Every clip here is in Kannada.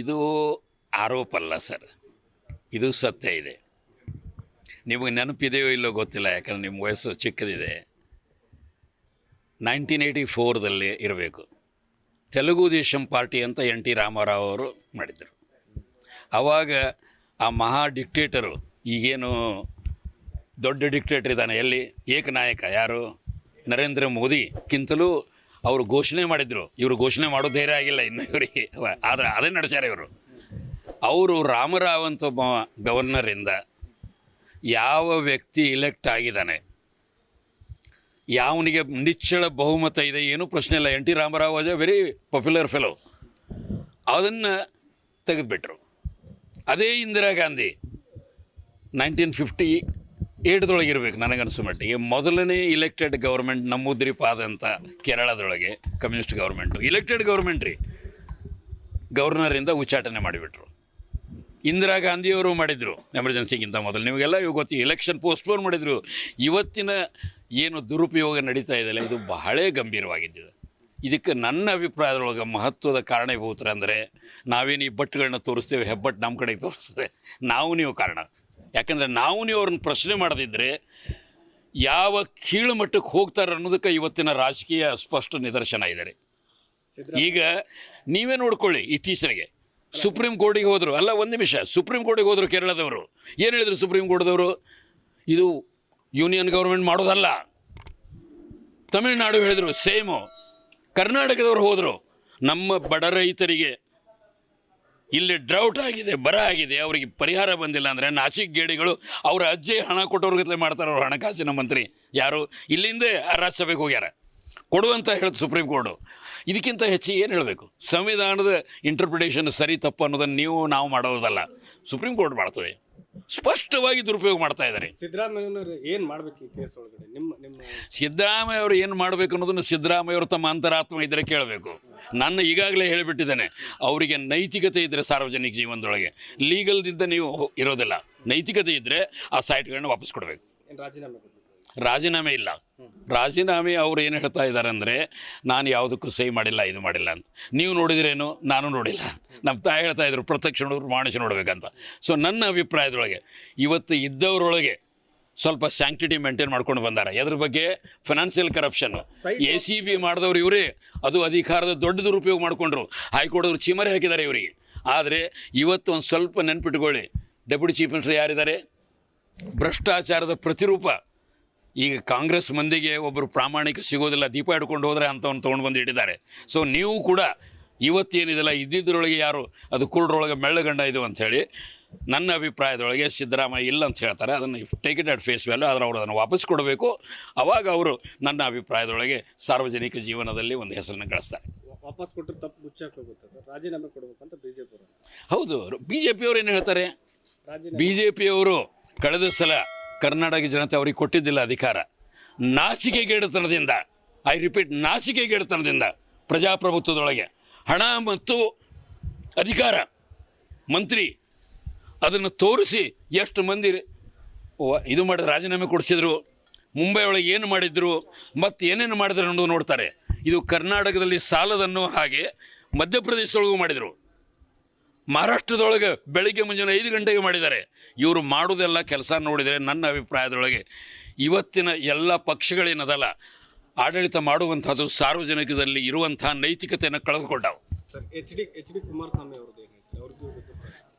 ಇದು ಆರೋಪ ಅಲ್ಲ ಸರ್, ಇದು ಸತ್ಯ ಇದೆ. ನಿಮಗೆ ನೆನಪಿದೆಯೋ ಇಲ್ಲೋ ಗೊತ್ತಿಲ್ಲ, ಯಾಕಂದರೆ ನಿಮ್ಮ ವಯಸ್ಸು ಚಿಕ್ಕದಿದೆ. 1984ದಲ್ಲಿ ಇರಬೇಕು, ತೆಲುಗು ದೇಶಂ ಪಾರ್ಟಿ ಅಂತ ಎನ್ ಟಿ ರಾಮಾರಾವ್ ಅವರು ಮಾಡಿದರು. ಆವಾಗ ಆ ಮಹಾ ಡಿಕ್ಟೇಟರು, ಈಗೇನು ದೊಡ್ಡ ಡಿಕ್ಟೇಟರ್ ಇದ್ದಾನೆ ಎಲ್ಲಿ, ಏಕನಾಯಕ ಯಾರು, ನರೇಂದ್ರ ಮೋದಿಗಿಂತಲೂ ಅವರು ಘೋಷಣೆ ಮಾಡಿದರು. ಇವರು ಘೋಷಣೆ ಮಾಡೋ ಧೈರ್ಯ ಆಗಿಲ್ಲ ಇನ್ನು ಇವರಿಗೆ, ಆದರೆ ಅದೇ ನಡೆಸ್ಯಾರ ಇವರು. ಅವರು ರಾಮರಾವ್ ಅಂತ ಒಬ್ಬ ಗವರ್ನರಿಂದ ಯಾವ ವ್ಯಕ್ತಿ ಇಲೆಕ್ಟ್ ಆಗಿದ್ದಾನೆ, ಯಾವನಿಗೆ ನಿಚ್ಚಳ ಬಹುಮತ ಇದೆ, ಏನೂ ಪ್ರಶ್ನೆ ಇಲ್ಲ. N T Ramarao was a very popular fellow. ಅದನ್ನು ತೆಗೆದುಬಿಟ್ರು. ಅದೇ ಇಂದಿರಾ ಗಾಂಧಿ 1958 ಇರಬೇಕು ನನಗನ್ಸೋ ಮಟ್ಟಿಗೆ, ಮೊದಲನೇ ಇಲೆಕ್ಟೆಡ್ ಗೌರ್ಮೆಂಟ್ ನಮ್ಮೂದ್ರಿಪಾದ ಅಂತ ಕೇರಳದೊಳಗೆ ಕಮ್ಯುನಿಸ್ಟ್ ಗೌರ್ಮೆಂಟು, ಇಲೆಕ್ಟೆಡ್ ಗೌರ್ಮೆಂಟ್ ರೀ, ಗವರ್ನರಿಂದ ಉಚ್ಚಾಟನೆ ಮಾಡಿಬಿಟ್ರು. ಇಂದಿರಾ ಗಾಂಧಿಯವರು ಮಾಡಿದರು ಎಮರ್ಜೆನ್ಸಿಗಿಂತ ಮೊದಲು. ನಿಮಗೆಲ್ಲ ಇವಾಗ ಗೊತ್ತಿ, ಎಲೆಕ್ಷನ್ ಪೋಸ್ಟ್ಪೋನ್ ಮಾಡಿದರು. ಇವತ್ತಿನ ಏನು ದುರುಪಯೋಗ ನಡೀತಾ ಇದೆಯಲ್ಲ, ಇದು ಬಹಳ ಗಂಭೀರವಾಗಿದ್ದಿದೆ. ಇದಕ್ಕೆ ನನ್ನ ಅಭಿಪ್ರಾಯದೊಳಗೆ ಮಹತ್ವದ ಕಾರಣೀಭೂತರಂದರೆ, ನಾವೇನು ಈ ಬಟ್ಟುಗಳನ್ನ ತೋರಿಸ್ತೇವೆ, ಹೆಬ್ಬಟ್ಟು ನಮ್ಮ ಕಡೆಗೆ ತೋರಿಸ್ತದೆ, ನಾವು ನೀವು ಕಾರಣ. ಯಾಕಂದರೆ ನಾವು ನೀವು ಅವ್ರನ್ನ ಪ್ರಶ್ನೆ ಮಾಡದಿದ್ದರೆ ಯಾವ ಕೀಳು ಮಟ್ಟಕ್ಕೆ ಹೋಗ್ತಾರೆ ಅನ್ನೋದಕ್ಕೆ ಇವತ್ತಿನ ರಾಜಕೀಯ ಸ್ಪಷ್ಟ ನಿದರ್ಶನ ಇದೆ. ಈಗ ನೀವೇ ನೋಡ್ಕೊಳ್ಳಿ, ಇತ್ತೀಚೆಗೆ ಸುಪ್ರೀಂ ಕೋರ್ಟಿಗೆ ಹೋದರು. ಅಲ್ಲ, ಒಂದು ನಿಮಿಷ, ಸುಪ್ರೀಂ ಕೋರ್ಟಿಗೆ ಹೋದರು ಕೇರಳದವರು. ಏನು ಹೇಳಿದರು ಸುಪ್ರೀಂ ಕೋರ್ಟ್ದವರು? ಇದು ಯೂನಿಯನ್ ಗೌರ್ಮೆಂಟ್ ಮಾಡೋದಲ್ಲ. ತಮಿಳುನಾಡು ಹೇಳಿದರು ಸೇಮು. ಕರ್ನಾಟಕದವರು ಹೋದರು, ನಮ್ಮ ಬಡ ರೈತರಿಗೆ ಇಲ್ಲಿ ಡ್ರೌಟ್ ಆಗಿದೆ, ಬರ ಆಗಿದೆ, ಅವರಿಗೆ ಪರಿಹಾರ ಬಂದಿಲ್ಲ ಅಂದರೆ ನಾಚಿಕ್ ಗೇಡಿಗಳು ಅವರ ಅಜ್ಜಿ ಹಣ ಕೊಟ್ಟವ್ರಿಗೆ ಮಾಡ್ತಾರೆ. ಅವ್ರ ಹಣಕಾಸಿನ ಮಂತ್ರಿ ಯಾರು, ಇಲ್ಲಿಂದೇ ರಾಜ್ಯಸಭೆಗೆ ಹೋಗ್ಯಾರ, ಕೊಡುವಂತ ಹೇಳ್ತು ಸುಪ್ರೀಂ ಕೋರ್ಟು. ಇದಕ್ಕಿಂತ ಹೆಚ್ಚಿಗೆ ಏನು ಹೇಳಬೇಕು? ಸಂವಿಧಾನದ ಇಂಟರ್ಪ್ರಿಟೇಷನ್ ಸರಿ ತಪ್ಪು ಅನ್ನೋದನ್ನು ನಾವು ಮಾಡೋದಲ್ಲ, ಸುಪ್ರೀಂ ಕೋರ್ಟ್ ಮಾಡ್ತದೆ. ಸ್ಪಷ್ಟವಾಗಿ ದುರುಪಯೋಗ ಮಾಡ್ತಾ ಇದ್ದಾರೆ. ಸಿದ್ದರಾಮಯ್ಯನವರು ಏನು ಮಾಡಬೇಕು ಈ ಕೇಸ್ ಒಳಗಡೆ? ಸಿದ್ದರಾಮಯ್ಯ ಅವರು ಏನು ಮಾಡಬೇಕು ಅನ್ನೋದನ್ನು ಸಿದ್ದರಾಮಯ್ಯವರು ತಮ್ಮ ಅಂತರಾತ್ಮ ಇದ್ದರೆ ಕೇಳಬೇಕು. ನನ್ನ ಈಗಾಗಲೇ ಹೇಳಿಬಿಟ್ಟಿದ್ದೇನೆ, ಅವರಿಗೆ ನೈತಿಕತೆ ಇದ್ದರೆ ಸಾರ್ವಜನಿಕ ಜೀವನದೊಳಗೆ, ಲೀಗಲ್ದಿಂದ ನೀವು ಇರೋದಿಲ್ಲ. ನೈತಿಕತೆ ಇದ್ದರೆ ಆ ಸೈಟ್ಗಳನ್ನ ವಾಪಸ್ ಕೊಡಬೇಕು. ರಾಜೀನಾಮೆ ಇಲ್ಲ. ರಾಜೀನಾಮೆ ಅವ್ರು ಏನು ಹೇಳ್ತಾ ಇದ್ದಾರೆ ಅಂದರೆ, ನಾನು ಯಾವುದಕ್ಕೂ ಸಹಿ ಮಾಡಿಲ್ಲ, ಇದು ಮಾಡಿಲ್ಲ ಅಂತ. ನೀವು ನೋಡಿದ್ರೇನು? ನಾನು ನೋಡಿಲ್ಲ. ನಮ್ಮ ತಾಯಿ ಹೇಳ್ತಾ ಇದ್ರು, ಪ್ರತ್ಯಕ್ಷ ನೋಡಿದ್ರು ಮಾಣಿಸಿ ನೋಡ್ಬೇಕಂತ. ಸೊ ನನ್ನ ಅಭಿಪ್ರಾಯದೊಳಗೆ ಇವತ್ತು ಇದ್ದವರೊಳಗೆ ಸ್ವಲ್ಪ ಸ್ಯಾಂಕ್ಟಿಟಿ ಮೇಂಟೈನ್ ಮಾಡ್ಕೊಂಡು ಬಂದಾರೆ. ಎದ್ರ ಬಗ್ಗೆ? Financial corruption. ACB ಮಾಡಿದವ್ರು ಇವರೇ, ಅದು ಅಧಿಕಾರದ ದೊಡ್ಡ ದುರುಪಯೋಗ ಮಾಡಿಕೊಂಡ್ರು. ಹೈಕೋರ್ಟವ್ರು ಚೀಮರೆ ಹಾಕಿದ್ದಾರೆ ಇವರಿಗೆ. ಆದರೆ ಇವತ್ತು ಒಂದು ಸ್ವಲ್ಪ ನೆನ್ಪಿಟ್ಕೊಳ್ಳಿ, ಡೆಪ್ಯೂಟಿ ಚೀಫ್ ಮಿನಿಸ್ಟರ್ ಯಾರಿದ್ದಾರೆ? ಭ್ರಷ್ಟಾಚಾರದ ಪ್ರತಿರೂಪ. ಈಗ ಕಾಂಗ್ರೆಸ್ ಮಂದಿಗೆ ಒಬ್ಬರು ಪ್ರಾಮಾಣಿಕ ಸಿಗೋದಿಲ್ಲ, ದೀಪ ಹಿಡ್ಕೊಂಡು ಹೋದರೆ ಅಂಥವ್ನು ತೊಗೊಂಡು ಬಂದು ಇಟ್ಟಿದ್ದಾರೆ. ಸೊ ನೀವು ಕೂಡ ಇವತ್ತೇನಿದೆಲ್ಲ ಇದ್ದಿದ್ದರೊಳಗೆ ಯಾರು ಅದು ಕುರುಡ್ರೊಳಗೆ ಮೆಳ್ಳಗಂಡ ಇದು ಅಂಥೇಳಿ ನನ್ನ ಅಭಿಪ್ರಾಯದೊಳಗೆ ಸಿದ್ದರಾಮಯ್ಯ ಇಲ್ಲ ಅಂತ ಹೇಳ್ತಾರೆ. ಅದನ್ನು take it at face value. ಆದರೆ ಅವರು ಅದನ್ನು ವಾಪಸ್ ಕೊಡಬೇಕು. ಆವಾಗ ಅವರು ನನ್ನ ಅಭಿಪ್ರಾಯದೊಳಗೆ ಸಾರ್ವಜನಿಕ ಜೀವನದಲ್ಲಿ ಒಂದು ಹೆಸರನ್ನು ಗಳಿಸ್ತಾರೆ. ವಾಪಸ್ ಕೊಟ್ಟರೆ ತಪ್ಪು ಮುಚ್ಚಾಕ್ ಹೋಗುತ್ತೆ ಸರ್, ರಾಜೀನಾಮೆ ಕೊಡಬೇಕು ಅಂತ BJP ಅವರು. ಹೌದು, BJP ಅವರು ಏನು ಹೇಳ್ತಾರೆ? BJPಯವರು ಕಳೆದ ಸಲ ಕರ್ನಾಟಕ ಜನತೆ ಅವ್ರಿಗೆ ಕೊಟ್ಟಿದ್ದಿಲ್ಲ ಅಧಿಕಾರ. ನಾಚಿಕೆಗೇಡುತನದಿಂದ, ಐ ರಿಪೀಟ್, ನಾಚಿಕೆಗೇಡುತನದಿಂದ ಪ್ರಜಾಪ್ರಭುತ್ವದೊಳಗೆ ಹಣ ಮತ್ತು ಅಧಿಕಾರ, ಮಂತ್ರಿ ಅದನ್ನು ತೋರಿಸಿ ಎಷ್ಟು ಮಂದಿ ಇದು ಮಾಡಿ ರಾಜೀನಾಮೆ ಕೊಡಿಸಿದ್ರು. ಮುಂಬೈ ಒಳಗೆ ಏನು ಮಾಡಿದ್ರು ಮತ್ತು ಏನೇನು ಮಾಡಿದ್ರು ಅನ್ನೋದು ನೋಡ್ತಾರೆ. ಇದು ಕರ್ನಾಟಕದಲ್ಲಿ ಸಾಲದನ್ನು ಹಾಗೆ ಮಧ್ಯಪ್ರದೇಶದೊಳಗೂ ಮಾಡಿದರು. ಮಹಾರಾಷ್ಟ್ರದೊಳಗೆ ಬೆಳಿಗ್ಗೆ ಮುಂಜಾನೆ 5 ಗಂಟೆಗೆ ಮಾಡಿದ್ದಾರೆ. ಇವರು ಮಾಡೋದೆಲ್ಲ ಕೆಲಸ ನೋಡಿದರೆ ನನ್ನ ಅಭಿಪ್ರಾಯದೊಳಗೆ ಇವತ್ತಿನ ಎಲ್ಲ ಪಕ್ಷಗಳೇನದಲ್ಲ, ಆಡಳಿತ ಮಾಡುವಂಥದ್ದು ಸಾರ್ವಜನಿಕದಲ್ಲಿ ಇರುವಂಥ ನೈತಿಕತೆಯನ್ನು ಕಳೆದುಕೊಂಡವು.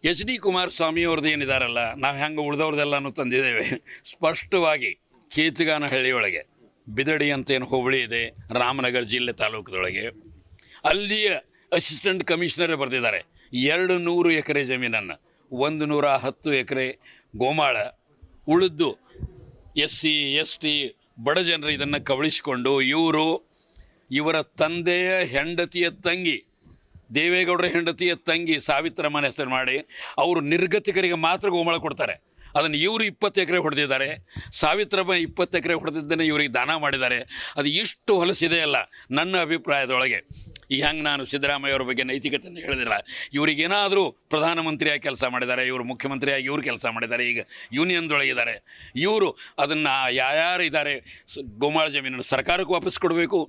ಎಚ್ ಡಿ ಕುಮಾರಸ್ವಾಮಿ ಅವ್ರದ್ದು ಏನಿದಾರಲ್ಲ, ನಾವು ಹೆಂಗೆ ಉಳಿದವ್ರದ್ದೆಲ್ಲನೂ ತಂದಿದ್ದೇವೆ. ಸ್ಪಷ್ಟವಾಗಿ ಕೇತಗಾನಹಳ್ಳಿಯೊಳಗೆ ಬಿದಡಿ ಅಂತೇನು ಹೋಬಳಿ ಇದೆ, ರಾಮನಗರ ಜಿಲ್ಲೆ ತಾಲೂಕದೊಳಗೆ, ಅಲ್ಲಿಯ ಅಸಿಸ್ಟೆಂಟ್ ಕಮಿಷನರೇ ಬರೆದಿದ್ದಾರೆ 200 ಎಕರೆ ಜಮೀನನ್ನು, 110 ಎಕರೆ ಗೋಮಾಳ, ಉಳಿದು SC ST ಬಡ ಜನರು ಇದನ್ನು ಕಬಳಿಸಿಕೊಂಡು ಇವರ ತಂದೆಯ ಹೆಂಡತಿಯ ತಂಗಿ, ದೇವೇಗೌಡರ ಹೆಂಡತಿಯ ತಂಗಿ ಸಾವಿತ್ರಮ್ಮನ ಹೆಸರು ಮಾಡಿ ಅವರು ನಿರ್ಗತಿಕರಿಗೆ ಮಾತ್ರ ಗೋಮಾಳ ಕೊಡ್ತಾರೆ. ಅದನ್ನು ಇವರು 20 ಎಕರೆ ಹೊಡೆದಿದ್ದಾರೆ. ಸಾವಿತ್ರಮ್ಮ 20 ಎಕರೆ ಹೊಡೆದಿದ್ದನ್ನು ಇವರಿಗೆ ದಾನ ಮಾಡಿದ್ದಾರೆ. ಅದು ಇಷ್ಟು ಹೊಲಸಿದೆ ಅಲ್ಲ ನನ್ನ ಅಭಿಪ್ರಾಯದೊಳಗೆ. ಈಗ ಹೆಂಗೆ ನಾನು ಸಿದ್ದರಾಮಯ್ಯವ್ರ ಬಗ್ಗೆ ನೈತಿಕತೆಯನ್ನು ಹೇಳಿದಿಲ್ಲ, ಇವರಿಗೇನಾದರೂ ಪ್ರಧಾನಮಂತ್ರಿಯಾಗಿ ಕೆಲಸ ಮಾಡಿದ್ದಾರೆ, ಇವರು ಮುಖ್ಯಮಂತ್ರಿಯಾಗಿ ಇವರು ಕೆಲಸ ಮಾಡಿದ್ದಾರೆ, ಈಗ ಯೂನಿಯನ್ದೊಳಗಿದ್ದಾರೆ. ಇವರು ಅದನ್ನು ಯಾರ್ಯಾರು ಇದ್ದಾರೆ ಗೋಮಾಳ ಜಮೀನನ್ನು ಸರ್ಕಾರಕ್ಕೆ ವಾಪಸ್ ಕೊಡಬೇಕು,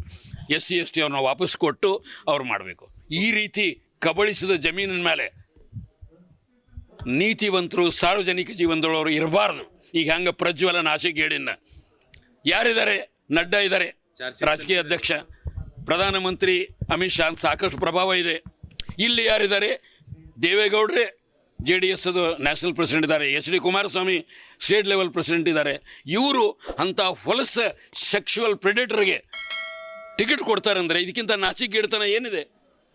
SC ST ಅವ್ರನ್ನ ವಾಪಸ್ ಕೊಟ್ಟು ಅವ್ರು ಮಾಡಬೇಕು. ಈ ರೀತಿ ಕಬಳಿಸಿದ ಜಮೀನಿನ ಮೇಲೆ ನೀತಿವಂತರು ಸಾರ್ವಜನಿಕ ಜೀವನದೊಳವರು ಇರಬಾರ್ದು. ಈಗ ಹಂಗೆ ಪ್ರಜ್ವಲ ನಾಶಿಗೇಡಿನ ಯಾರಿದ್ದಾರೆ? ನಡ್ಡಾ ಇದ್ದಾರೆ, ರಾಜಕೀಯ ಅಧ್ಯಕ್ಷ. ಪ್ರಧಾನಮಂತ್ರಿ ಅಮಿತ್ ಶಾ ಸಾಕಷ್ಟು ಪ್ರಭಾವ ಇದೆ. ಇಲ್ಲಿ ಯಾರಿದ್ದಾರೆ? ದೇವೇಗೌಡರೇ JDS ಅದು ನ್ಯಾಷನಲ್ ಪ್ರೆಸಿಡೆಂಟ್ ಇದ್ದಾರೆ, HD Kumaraswamy state level president ಇದ್ದಾರೆ. ಇವರು ಅಂಥ ಹೊಲಸ ಸೆಕ್ಷುವಲ್ ಪ್ರೆಡೇಟರ್ಗೆ ಟಿಕೆಟ್ ಕೊಡ್ತಾರೆ ಅಂದರೆ ಇದಕ್ಕಿಂತ ನಾಚಿಕೆಗೆಡ್ತನ ಏನಿದೆ?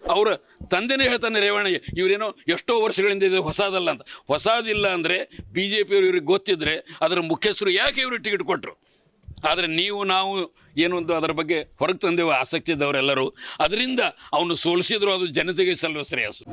ಅವರ ತಂದೆನೇ ಹೇಳ್ತಾನೆ ರೇವಣ್ಣಗೆ, ಇವರೇನೋ ಎಷ್ಟೋ ವರ್ಷಗಳಿಂದ ಇದು ಹೊಸದಲ್ಲ ಅಂತ. ಹೊಸದಿಲ್ಲ ಅಂದರೆ BJP ಇವ್ರಿಗೆ ಗೊತ್ತಿದ್ದರೆ ಅದರ ಮುಖ್ಯಸ್ಥರು ಯಾಕೆ ಇವ್ರಿಗೆ ಟಿಕೆಟ್ ಕೊಟ್ಟರು? ಆದರೆ ನಾವು ಏನು ಅಂತ ಅದರ ಬಗ್ಗೆ ಹೊರಗೆ ತಂದೆವು ಆಸಕ್ತಿ ಇದ್ದವರೆಲ್ಲರೂ. ಅದರಿಂದ ಅವನು ಸೋಲಿಸಿದ್ರು, ಅದು ಜನತೆಗೆ ಸಲ್ಲುವ ಶ್ರೇಯಸ್ಸು.